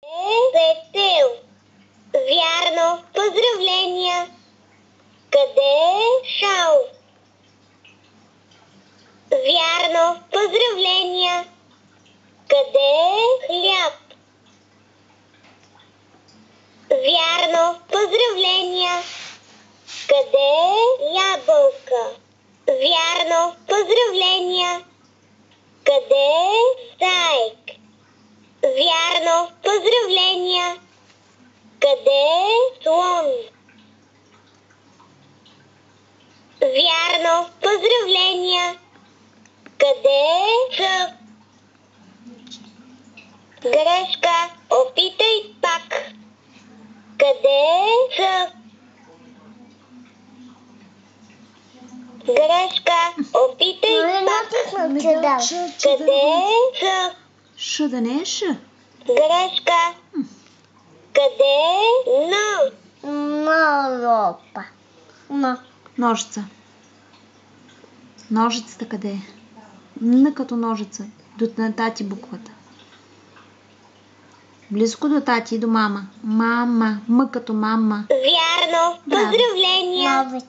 Летел. Вярно. Поздравления. Къде е шал? Вярно. Поздравления. Къде е хляб? Вярно. Поздравления. Къде е ябълка? Вярно. Поздравления. Къде е заек? Вярно. Поздравления. Къде е слон? Вярно. Поздравления. Къде е сък? Грешка. Опитай пак. Къде е сък? Грешка. Опитай пак. Къде е сък? Ш да не е Ш. Грешка. Къде е нож? Ропа. Ножица. Ножицата къде е? Н като ножица. До тати буквата. Близко до тати и до мама. Мама. М като мама. Вярно. Поздравления.